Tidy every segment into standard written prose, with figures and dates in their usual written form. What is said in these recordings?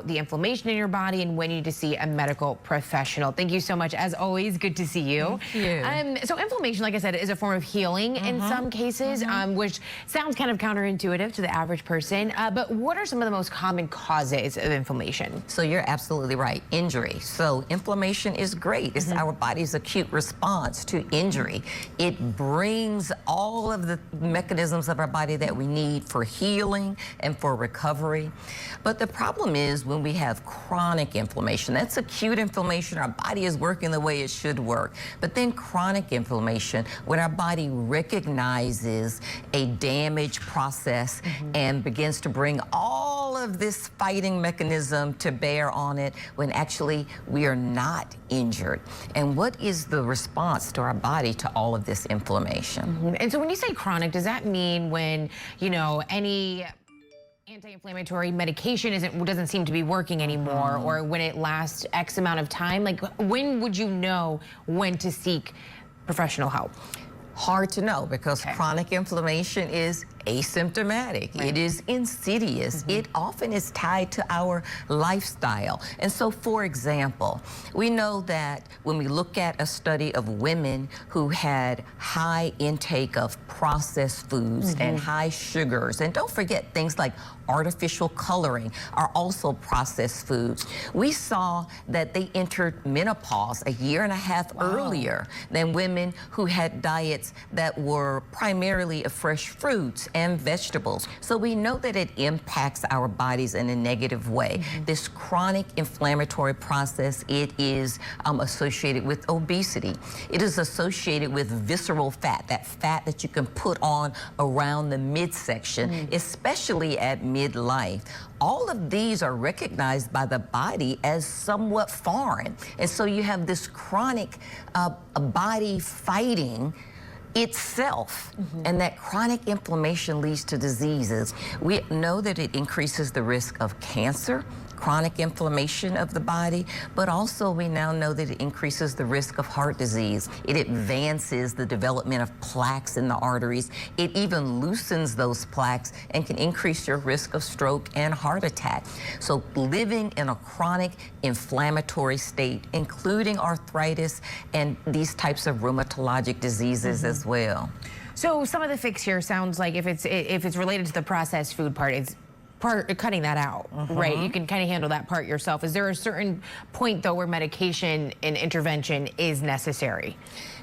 the inflammation in your body and when you need to see a medical professional. Thank you so much. As always, good to see you. Thank you. So inflammation, like I said, is a form of healing in some cases, which sounds kind of counterintuitive to the average person. But what are some of the most common causes of inflammation? So you're absolutely right. Injury. So inflammation is great. It's our body's acute response to injury. It brings all of the mechanisms of our body that we need for healing and for recovery. But the problem is when we have chronic inflammation. That's acute inflammation. Our body is working the way it should work. But then chronic inflammation, when our body recognizes a damage process and begins to bring all of this fighting mechanism to bear on it when actually we are not injured. And what is the response to our body to all of this inflammation? And so when you say chronic, does that mean when, you know, any anti-inflammatory medication doesn't seem to be working anymore, or when it lasts X amount of time? Like, when would you know when to seek professional help? Hard to know, because chronic inflammation is asymptomatic. It is insidious. It often is tied to our lifestyle. And so, for example, we know that when we look at a study of women who had high intake of processed foods and high sugars, and don't forget things like artificial coloring are also processed foods, we saw that they entered menopause a year and a half earlier than women who had diets that were primarily of fresh fruits and vegetables. So we know that it impacts our bodies in a negative way. This chronic inflammatory process, it is associated with obesity. It is associated with visceral fat, that fat that you can put on around the midsection, especially at midlife. All of these are recognized by the body as somewhat foreign. And so you have this chronic body fighting itself, and that chronic inflammation leads to diseases. We know that it increases the risk of cancer, chronic inflammation of the body, but also we now know that it increases the risk of heart disease. It advances the development of plaques in the arteries. It even loosens those plaques and can increase your risk of stroke and heart attack. So living in a chronic inflammatory state, including arthritis and these types of rheumatologic diseases as well. So some of the fix here sounds like if it's related to the processed food part, it's cutting that out, right? You can kind of handle that part yourself. Is there a certain point, though, where medication and intervention is necessary?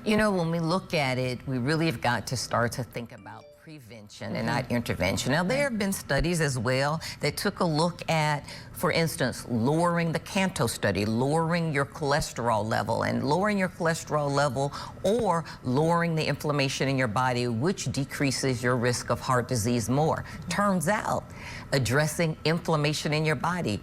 You know, when we look at it, we really have got to start to think about prevention and not intervention. Now, there have been studies as well that took a look at, for instance, lowering the Canto study, lowering your cholesterol level, and lowering your cholesterol level or lowering the inflammation in your body, which decreases your risk of heart disease more. Turns out, addressing inflammation in your body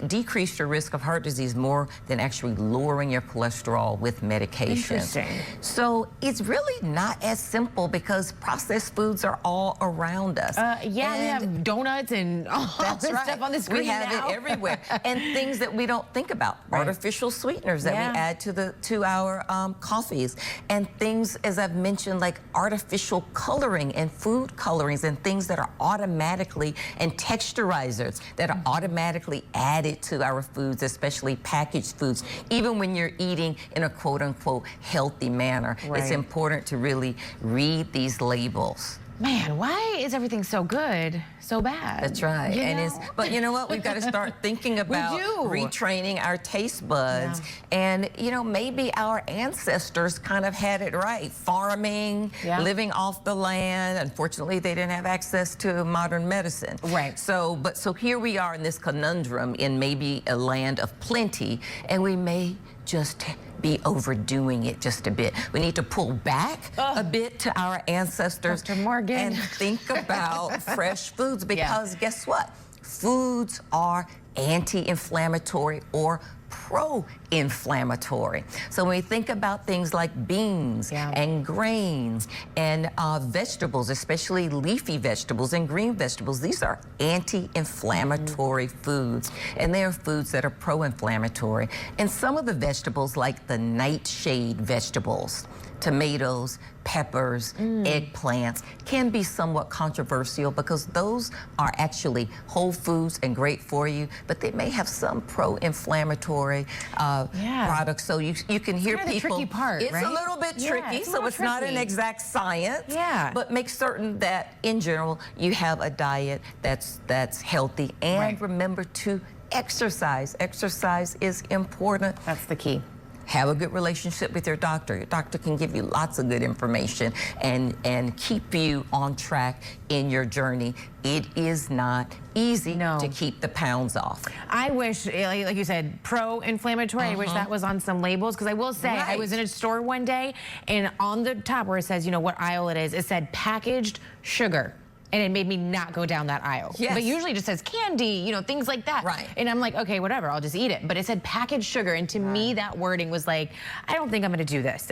decreased your risk of heart disease more than actually lowering your cholesterol with medication. Interesting. So it's really not as simple, because processed foods are all around us. We have donuts and all this stuff on the screen. We have it everywhere. And things that we don't think about, artificial sweeteners that we add to our coffees, and things, as I've mentioned, like artificial coloring and food colorings and things that are automatically, and texturizers that are automatically added to our foods, especially packaged foods, even when you're eating in a quote-unquote healthy manner. It's important to really read these labels. Man, why is everything so good, so bad? That's right. But you know what? We've got to start thinking about retraining our taste buds. And, you know, maybe our ancestors kind of had it right. Farming, living off the land. Unfortunately, they didn't have access to modern medicine. So here we are in this conundrum in maybe a land of plenty, and we may just be overdoing it just a bit. We need to pull back a bit to our ancestors and think about fresh foods, because guess what? Foods are anti-inflammatory or pro-inflammatory. So when we think about things like beans and grains and vegetables, especially leafy vegetables and green vegetables, these are anti-inflammatory foods, and they are foods that are pro-inflammatory. And some of the vegetables, like the nightshade vegetables, tomatoes, peppers, eggplants, can be somewhat controversial because those are actually whole foods and great for you. but they may have some pro-inflammatory products. So you can hear kind of people. The tricky part, it's right? a little bit tricky, so it's not an exact science. Yeah. But make certain that in general you have a diet that's healthy, and remember to exercise. Exercise is important. That's the key. Have a good relationship with your doctor. Your doctor can give you lots of good information and keep you on track in your journey. It is not easy to keep the pounds off. I wish, like you said, pro-inflammatory, I wish that was on some labels, because I will say, I was in a store one day, and on the top where it says, you know, what aisle it is, it said packaged sugar. And it made me not go down that aisle. Yes. But usually it just says candy, you know, things like that. Right. And I'm like, okay, whatever, I'll just eat it. But it said packaged sugar, and to me that wording was like, I don't think I'm gonna do this.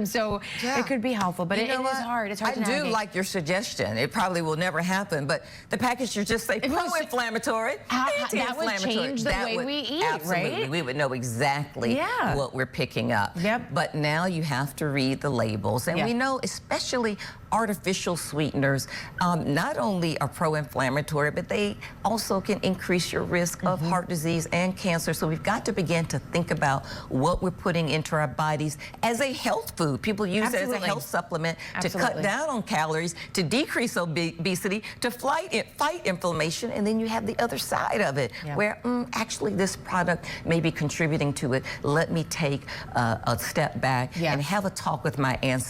So it could be helpful, but it is hard. It's hard to navigate. I do like your suggestion. It probably will never happen, but the package should just say pro-inflammatory, that would change the way we eat, absolutely. right? We would know exactly what we're picking up. But now you have to read the labels, and we know, especially artificial sweeteners, not only are pro-inflammatory, but they also can increase your risk of heart disease and cancer. So we've got to begin to think about what we're putting into our bodies as a health food. People use it as a health supplement to cut down on calories, to decrease obesity, to fight inflammation, and then you have the other side of it, where actually this product may be contributing to it. Let me take a step back and have a talk with my ancestors.